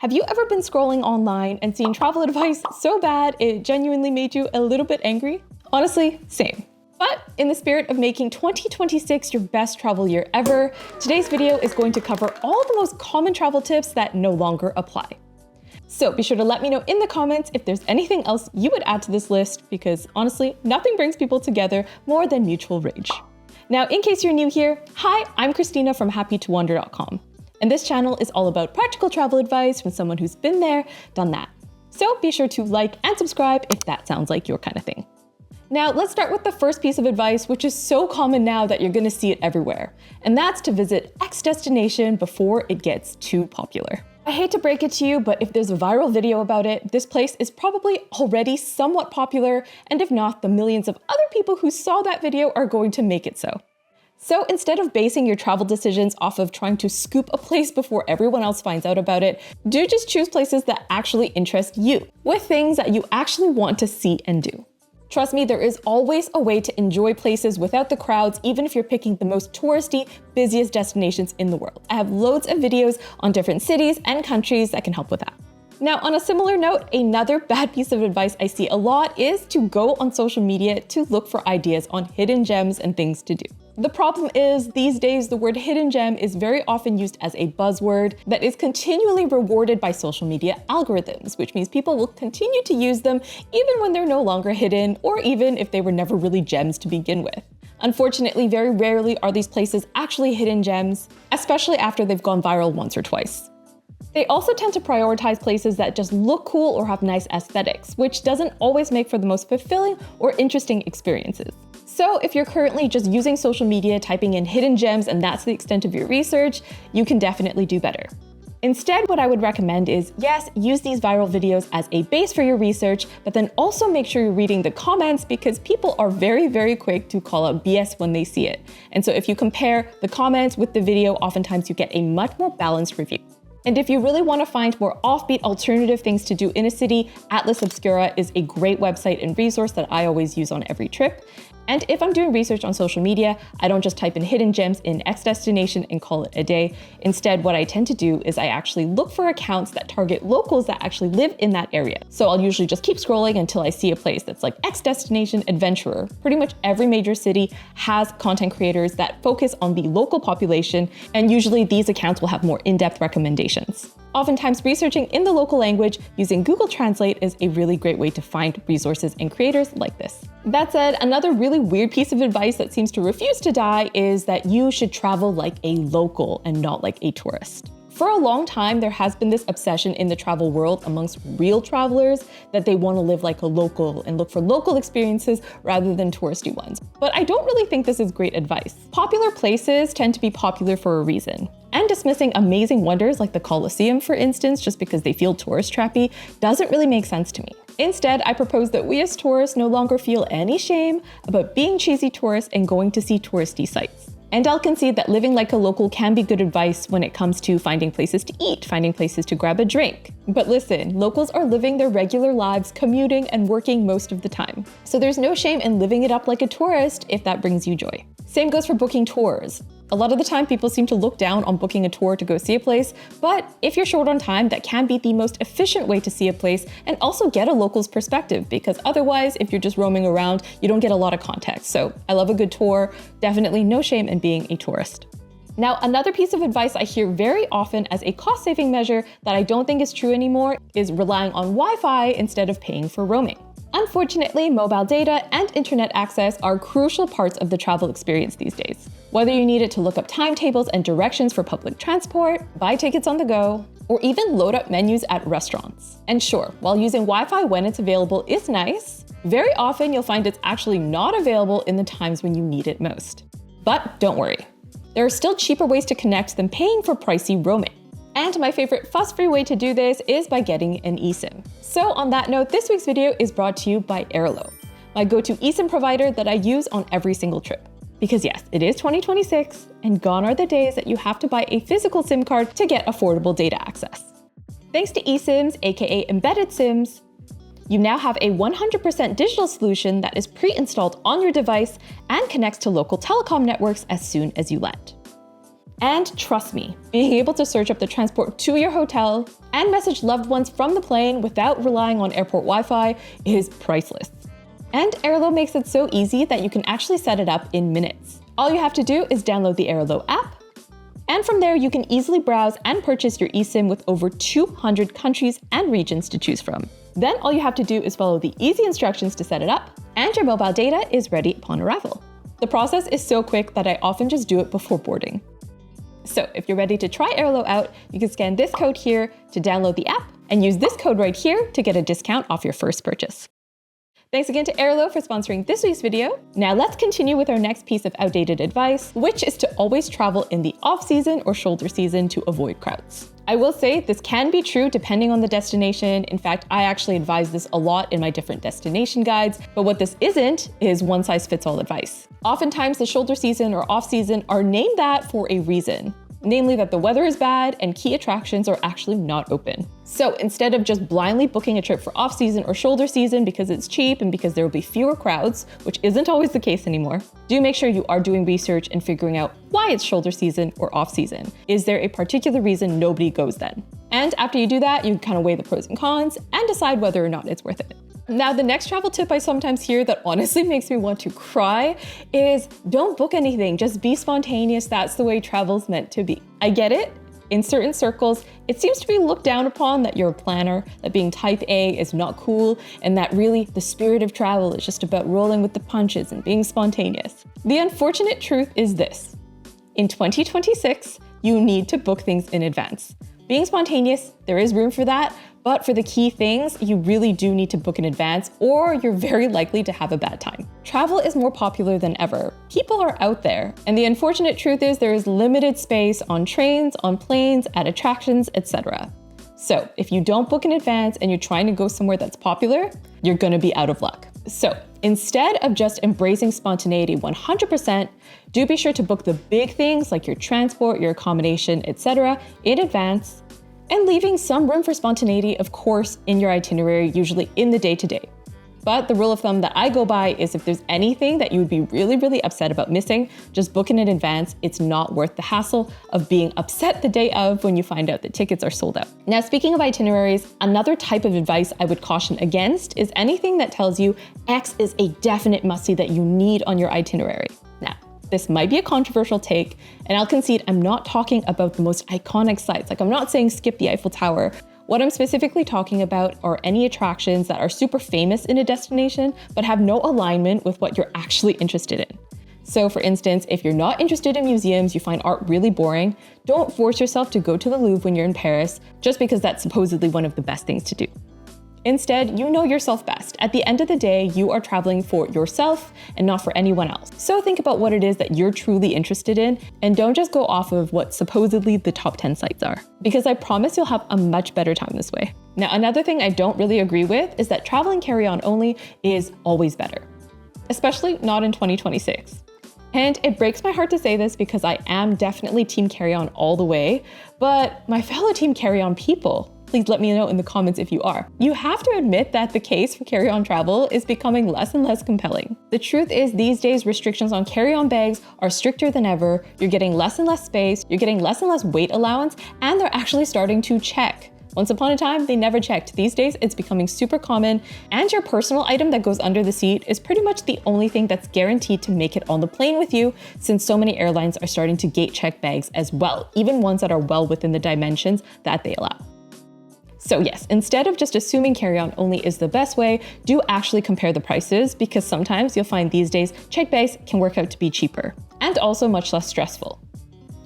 Have you ever been scrolling online and seen travel advice so bad it genuinely made you a little bit angry? Honestly, same. But in the spirit of making 2026 your best travel year ever, today's video is going to cover all the most common travel tips that no longer apply. So be sure to let me know in the comments if there's anything else you would add to this list, because honestly, nothing brings people together more than mutual rage. Now, in case you're new here, hi, I'm Christina from happytowander.com. And this channel is all about practical travel advice from someone who's been there, done that. So be sure to like and subscribe if that sounds like your kind of thing. Now, let's start with the first piece of advice, which is so common now that you're gonna see it everywhere. And that's to visit X destination before it gets too popular. I hate to break it to you, but if there's a viral video about it, this place is probably already somewhat popular, and if not, the millions of other people who saw that video are going to make it so. So instead of basing your travel decisions off of trying to scoop a place before everyone else finds out about it, do just choose places that actually interest you, with things that you actually want to see and do. Trust me, there is always a way to enjoy places without the crowds, even if you're picking the most touristy, busiest destinations in the world. I have loads of videos on different cities and countries that can help with that. Now, on a similar note, another bad piece of advice I see a lot is to go on social media to look for ideas on hidden gems and things to do. The problem is, these days, the word hidden gem is very often used as a buzzword that is continually rewarded by social media algorithms, which means people will continue to use them even when they're no longer hidden, or even if they were never really gems to begin with. Unfortunately, very rarely are these places actually hidden gems, especially after they've gone viral once or twice. They also tend to prioritize places that just look cool or have nice aesthetics, which doesn't always make for the most fulfilling or interesting experiences. So if you're currently just using social media, typing in hidden gems, and that's the extent of your research, you can definitely do better. Instead, what I would recommend is, yes, use these viral videos as a base for your research, but then also make sure you're reading the comments, because people are very, very quick to call out BS when they see it. And so if you compare the comments with the video, oftentimes you get a much more balanced review. And if you really want to find more offbeat alternative things to do in a city, Atlas Obscura is a great website and resource that I always use on every trip. And if I'm doing research on social media, I don't just type in hidden gems in X destination and call it a day. Instead, what I tend to do is I actually look for accounts that target locals that actually live in that area. So I'll usually just keep scrolling until I see a place that's like X destination adventurer. Pretty much every major city has content creators that focus on the local population, and usually these accounts will have more in-depth recommendations. Oftentimes, researching in the local language using Google Translate is a really great way to find resources and creators like this. That said, another really weird piece of advice that seems to refuse to die is that you should travel like a local and not like a tourist. For a long time, there has been this obsession in the travel world amongst real travelers that they want to live like a local and look for local experiences rather than touristy ones. But I don't really think this is great advice. Popular places tend to be popular for a reason. And dismissing amazing wonders like the Colosseum, for instance, just because they feel tourist trappy, doesn't really make sense to me. Instead, I propose that we as tourists no longer feel any shame about being cheesy tourists and going to see touristy sites. And I'll concede that living like a local can be good advice when it comes to finding places to eat, finding places to grab a drink. But listen, locals are living their regular lives, commuting and working most of the time. So there's no shame in living it up like a tourist if that brings you joy. Same goes for booking tours. A lot of the time, people seem to look down on booking a tour to go see a place, but if you're short on time, that can be the most efficient way to see a place and also get a local's perspective, because otherwise, if you're just roaming around, you don't get a lot of context. So I love a good tour, definitely no shame in being a tourist. Now, another piece of advice I hear very often as a cost-saving measure that I don't think is true anymore is relying on Wi-Fi instead of paying for roaming. Unfortunately, mobile data and internet access are crucial parts of the travel experience these days. Whether you need it to look up timetables and directions for public transport, buy tickets on the go, or even load up menus at restaurants. And sure, while using Wi-Fi when it's available is nice, very often you'll find it's actually not available in the times when you need it most. But don't worry, there are still cheaper ways to connect than paying for pricey roaming. And my favorite fuss-free way to do this is by getting an eSIM. So on that note, this week's video is brought to you by Airlo, my go-to eSIM provider that I use on every single trip. Because yes, it is 2026, and gone are the days that you have to buy a physical SIM card to get affordable data access. Thanks to eSIMs, aka embedded SIMs, you now have a 100% digital solution that is pre-installed on your device and connects to local telecom networks as soon as you land. And trust me, being able to search up the transport to your hotel and message loved ones from the plane without relying on airport Wi-Fi is priceless. And Airlo makes it so easy that you can actually set it up in minutes. All you have to do is download the Airlo app, and from there you can easily browse and purchase your eSIM with over 200 countries and regions to choose from. Then all you have to do is follow the easy instructions to set it up, and your mobile data is ready upon arrival. The process is so quick that I often just do it before boarding. So if you're ready to try Airlo out, you can scan this code here to download the app and use this code right here to get a discount off your first purchase. Thanks again to Airlo for sponsoring this week's video. Now let's continue with our next piece of outdated advice, which is to always travel in the off-season or shoulder season to avoid crowds. I will say this can be true depending on the destination. In fact, I actually advise this a lot in my different destination guides, but what this isn't is one-size-fits-all advice. Oftentimes the shoulder season or off-season are named that for a reason. Namely that the weather is bad and key attractions are actually not open. So instead of just blindly booking a trip for off-season or shoulder season because it's cheap and because there will be fewer crowds, which isn't always the case anymore, do make sure you are doing research and figuring out why it's shoulder season or off-season. Is there a particular reason nobody goes then? And after you do that, you kind of weigh the pros and cons and decide whether or not it's worth it. Now, the next travel tip I sometimes hear that honestly makes me want to cry is don't book anything, just be spontaneous. That's the way travel's meant to be. I get it. In certain circles, it seems to be looked down upon that you're a planner, that being type A is not cool, and that really the spirit of travel is just about rolling with the punches and being spontaneous. The unfortunate truth is this. In 2026, you need to book things in advance. Being spontaneous, there is room for that, but for the key things, you really do need to book in advance or you're very likely to have a bad time. Travel is more popular than ever. People are out there, and the unfortunate truth is there is limited space on trains, on planes, at attractions, etc. So if you don't book in advance and you're trying to go somewhere that's popular, you're gonna be out of luck. So instead of just embracing spontaneity 100%, do be sure to book the big things like your transport, your accommodation, etc. in advance, and leaving some room for spontaneity, of course, in your itinerary, usually in the day-to-day. But the rule of thumb that I go by is if there's anything that you would be really upset about missing, just book it in advance. It's not worth the hassle of being upset the day of when you find out that tickets are sold out. Now, speaking of itineraries, another type of advice I would caution against is anything that tells you X is a definite must-see that you need on your itinerary. Now, this might be a controversial take, and I'll concede I'm not talking about the most iconic sites. Like I'm not saying skip the Eiffel Tower. What I'm specifically talking about are any attractions that are super famous in a destination, but have no alignment with what you're actually interested in. So for instance, if you're not interested in museums, you find art really boring, don't force yourself to go to the Louvre when you're in Paris, just because that's supposedly one of the best things to do. Instead, you know yourself best. At the end of the day, you are traveling for yourself and not for anyone else. So think about what it is that you're truly interested in and don't just go off of what supposedly the top 10 sites are, because I promise you'll have a much better time this way. Now, another thing I don't really agree with is that traveling carry-on only is always better, especially not in 2026. And it breaks my heart to say this because I am definitely team carry-on all the way, but my fellow team carry-on people, please let me know in the comments if you are. You have to admit that the case for carry-on travel is becoming less and less compelling. The truth is these days restrictions on carry-on bags are stricter than ever. You're getting less and less space, you're getting less and less weight allowance, and they're actually starting to check. Once upon a time, they never checked. These days, it's becoming super common, and your personal item that goes under the seat is pretty much the only thing that's guaranteed to make it on the plane with you, since so many airlines are starting to gate check bags as well, even ones that are well within the dimensions that they allow. So yes, instead of just assuming carry-on only is the best way, do actually compare the prices, because sometimes you'll find these days checked bags can work out to be cheaper and also much less stressful.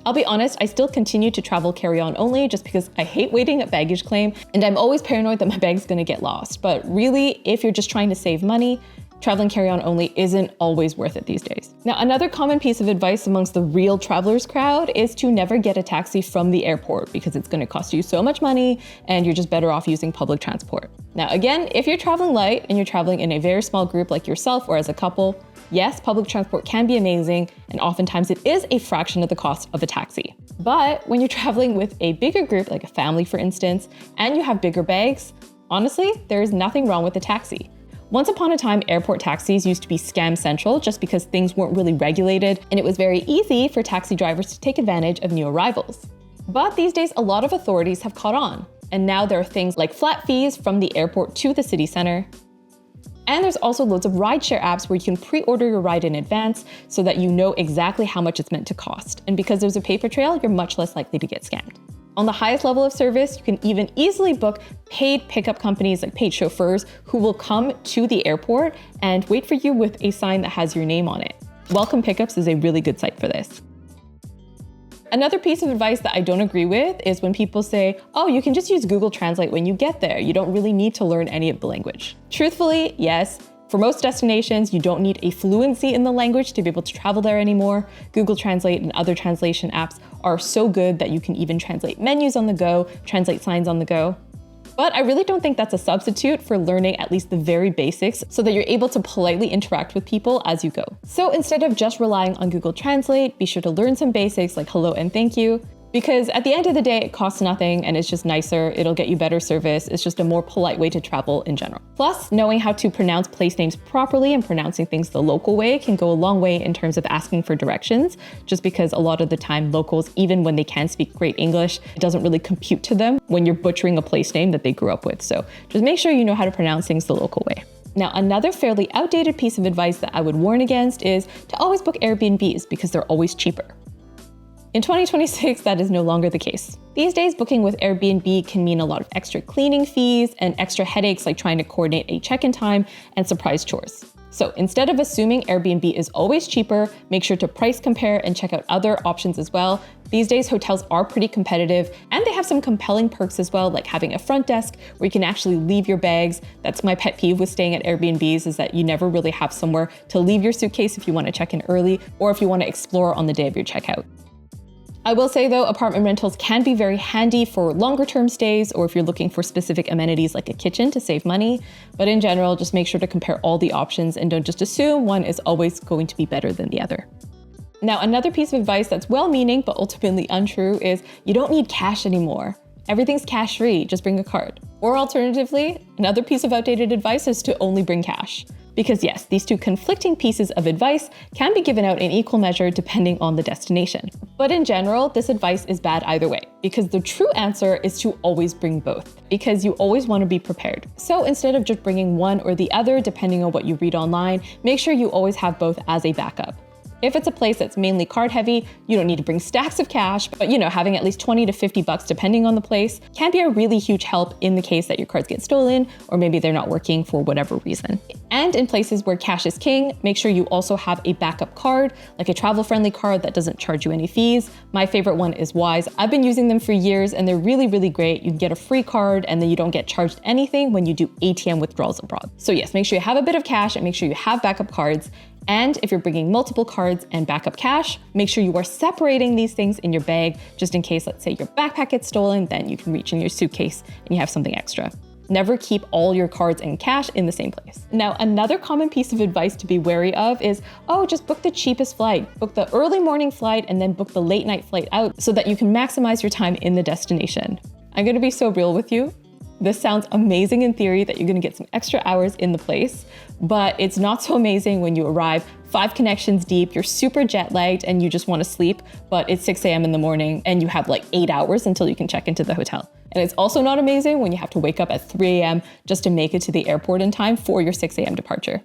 I'll be honest, I still continue to travel carry-on only just because I hate waiting at baggage claim and I'm always paranoid that my bag's gonna get lost. But really, if you're just trying to save money, traveling carry-on only isn't always worth it these days. Now, another common piece of advice amongst the real travelers crowd is to never get a taxi from the airport because it's gonna cost you so much money and you're just better off using public transport. Now, again, if you're traveling light and you're traveling in a very small group like yourself or as a couple, yes, public transport can be amazing and oftentimes it is a fraction of the cost of a taxi. But when you're traveling with a bigger group, like a family for instance, and you have bigger bags, honestly, there is nothing wrong with a taxi. Once upon a time, airport taxis used to be scam central just because things weren't really regulated and it was very easy for taxi drivers to take advantage of new arrivals. But these days, a lot of authorities have caught on, and now there are things like flat fees from the airport to the city center. And there's also loads of rideshare apps where you can pre-order your ride in advance so that you know exactly how much it's meant to cost. And because there's a paper trail, you're much less likely to get scammed. On the highest level of service, you can even easily book paid pickup companies like paid chauffeurs who will come to the airport and wait for you with a sign that has your name on it. Welcome Pickups is a really good site for this. Another piece of advice that I don't agree with is when people say, oh, you can just use Google Translate when you get there. You don't really need to learn any of the language. Truthfully, yes. For most destinations, you don't need a fluency in the language to be able to travel there anymore. Google Translate and other translation apps are so good that you can even translate menus on the go, translate signs on the go. But I really don't think that's a substitute for learning at least the very basics so that you're able to politely interact with people as you go. So instead of just relying on Google Translate, be sure to learn some basics like hello and thank you. Because at the end of the day, it costs nothing and it's just nicer. It'll get you better service. It's just a more polite way to travel in general. Plus, knowing how to pronounce place names properly and pronouncing things the local way can go a long way in terms of asking for directions, just because a lot of the time locals, even when they can speak great English, it doesn't really compute to them when you're butchering a place name that they grew up with. So just make sure you know how to pronounce things the local way. Now, another fairly outdated piece of advice that I would warn against is to always book Airbnbs because they're always cheaper. In 2026, that is no longer the case. These days, booking with Airbnb can mean a lot of extra cleaning fees and extra headaches like trying to coordinate a check-in time and surprise chores. So instead of assuming Airbnb is always cheaper, make sure to price compare and check out other options as well. These days, hotels are pretty competitive and they have some compelling perks as well, like having a front desk where you can actually leave your bags. That's my pet peeve with staying at Airbnbs, is that you never really have somewhere to leave your suitcase if you want to check in early or if you want to explore on the day of your checkout. I will say though, apartment rentals can be very handy for longer term stays or if you're looking for specific amenities like a kitchen to save money. But in general, just make sure to compare all the options and don't just assume one is always going to be better than the other. Now, another piece of advice that's well-meaning but ultimately untrue is you don't need cash anymore. Everything's cash free, just bring a card. Or alternatively, another piece of outdated advice is to only bring cash. Because yes, these two conflicting pieces of advice can be given out in equal measure depending on the destination. But in general, this advice is bad either way, because the true answer is to always bring both, because you always want to be prepared. So instead of just bringing one or the other, depending on what you read online, make sure you always have both as a backup. If it's a place that's mainly card heavy, you don't need to bring stacks of cash, but having at least 20 to 50 bucks depending on the place can be a really huge help in the case that your cards get stolen or maybe they're not working for whatever reason. And in places where cash is king, make sure you also have a backup card, like a travel-friendly card that doesn't charge you any fees. My favorite one is Wise. I've been using them for years and they're really, really great. You can get a free card and then you don't get charged anything when you do ATM withdrawals abroad. So yes, make sure you have a bit of cash and make sure you have backup cards. And if you're bringing multiple cards and backup cash, make sure you are separating these things in your bag, just in case, let's say your backpack gets stolen, then you can reach in your suitcase and you have something extra. Never keep all your cards and cash in the same place. Now, another common piece of advice to be wary of is, just book the cheapest flight. Book the early morning flight and then book the late night flight out so that you can maximize your time in the destination. I'm gonna be so real with you. This sounds amazing in theory that you're gonna get some extra hours in the place, but it's not so amazing when you arrive 5 connections deep, you're super jet lagged and you just wanna sleep, but it's 6 a.m. in the morning and you have like 8 hours until you can check into the hotel. And it's also not amazing when you have to wake up at 3 a.m. just to make it to the airport in time for your 6 a.m. departure.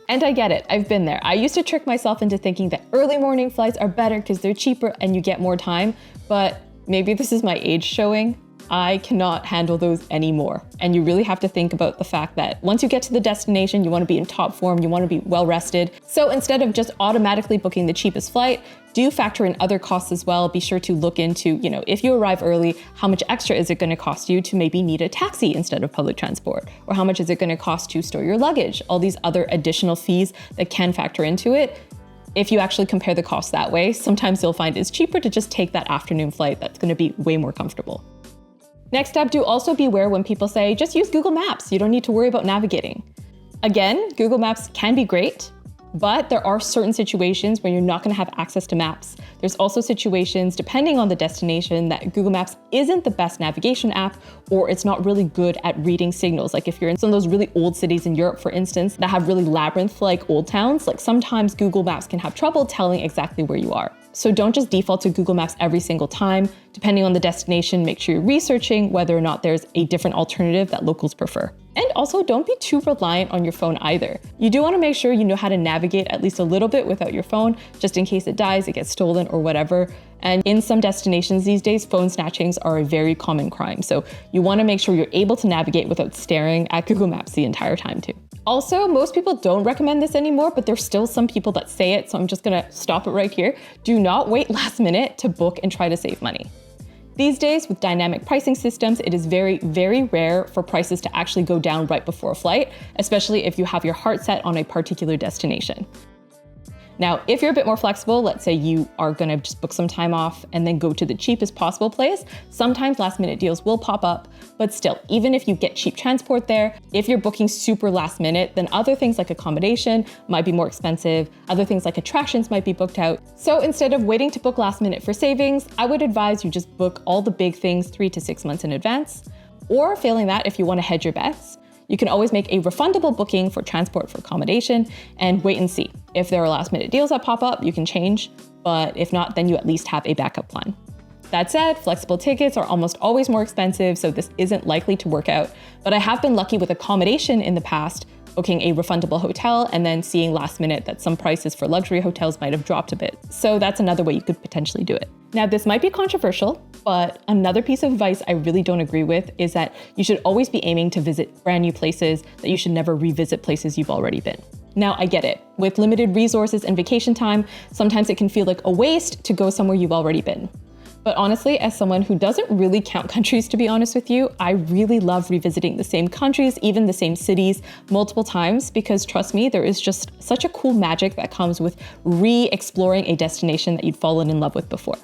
And I get it, I've been there. I used to trick myself into thinking that early morning flights are better because they're cheaper and you get more time, but maybe this is my age showing. I cannot handle those anymore. And you really have to think about the fact that once you get to the destination, you want to be in top form, you want to be well rested. So instead of just automatically booking the cheapest flight, do factor in other costs as well. Be sure to look into, if you arrive early, how much extra is it going to cost you to maybe need a taxi instead of public transport? Or how much is it going to cost to store your luggage? All these other additional fees that can factor into it. If you actually compare the costs that way, sometimes you'll find it's cheaper to just take that afternoon flight that's going to be way more comfortable. Next up, do also beware when people say, just use Google Maps. You don't need to worry about navigating. Again, Google Maps can be great, But there are certain situations where you're not going to have access to maps. There's also situations, depending on the destination, that Google Maps isn't the best navigation app, or it's not really good at reading signals. Like if you're in some of those really old cities in Europe, for instance, that have really labyrinth-like old towns, like sometimes Google Maps can have trouble telling exactly where you are. So don't just default to Google Maps every single time. Depending on the destination, make sure you're researching whether or not there's a different alternative that locals prefer. And also, don't be too reliant on your phone either. You do want to make sure you know how to navigate at least a little bit without your phone, just in case it dies, it gets stolen or whatever. And in some destinations these days, phone snatchings are a very common crime. So you want to make sure you're able to navigate without staring at Google Maps the entire time too. Also, most people don't recommend this anymore, but there's still some people that say it, so I'm just gonna stop it right here. Do not wait last minute to book and try to save money. These days, with dynamic pricing systems, it is very, very rare for prices to actually go down right before a flight, especially if you have your heart set on a particular destination. Now, if you're a bit more flexible, let's say you are gonna just book some time off and then go to the cheapest possible place, sometimes last minute deals will pop up, but still, even if you get cheap transport there, if you're booking super last minute, then other things like accommodation might be more expensive, other things like attractions might be booked out. So instead of waiting to book last minute for savings, I would advise you just book all the big things 3 to 6 months in advance, or failing that, if you wanna hedge your bets, you can always make a refundable booking for transport for accommodation and wait and see. If there are last minute deals that pop up, you can change, but if not, then you at least have a backup plan. That said, flexible tickets are almost always more expensive, so this isn't likely to work out, but I have been lucky with accommodation in the past, booking a refundable hotel and then seeing last minute that some prices for luxury hotels might have dropped a bit. So that's another way you could potentially do it. Now, this might be controversial, but another piece of advice I really don't agree with is that you should always be aiming to visit brand new places, that you should never revisit places you've already been. Now, I get it. With limited resources and vacation time, sometimes it can feel like a waste to go somewhere you've already been. But honestly, as someone who doesn't really count countries, to be honest with you, I really love revisiting the same countries, even the same cities, multiple times, because trust me, there is just such a cool magic that comes with re-exploring a destination that you'd fallen in love with before.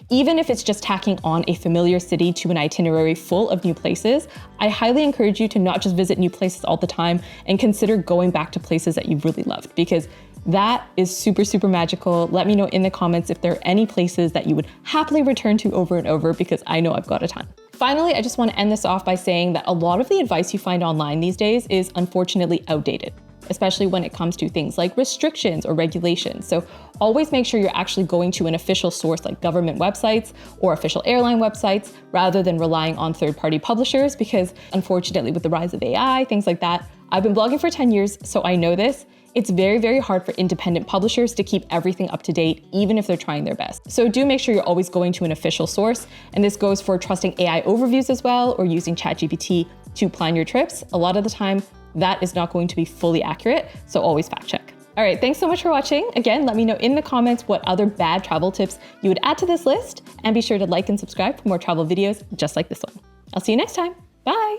Even if it's just tacking on a familiar city to an itinerary full of new places, I highly encourage you to not just visit new places all the time and consider going back to places that you've really loved, because that is super, super magical. Let me know in the comments if there are any places that you would happily return to over and over, because I know I've got a ton. Finally, I just want to end this off by saying that a lot of the advice you find online these days is unfortunately outdated, especially when it comes to things like restrictions or regulations. So always make sure you're actually going to an official source like government websites or official airline websites, rather than relying on third-party publishers, because unfortunately with the rise of AI, things like that, I've been blogging for 10 years, so I know this. It's very, very hard for independent publishers to keep everything up to date, even if they're trying their best. So do make sure you're always going to an official source. And this goes for trusting AI overviews as well, or using ChatGPT to plan your trips. A lot of the time, that is not going to be fully accurate, so always fact check. All right, thanks so much for watching. Again, let me know in the comments what other bad travel tips you would add to this list, and be sure to like and subscribe for more travel videos just like this one. I'll see you next time. Bye.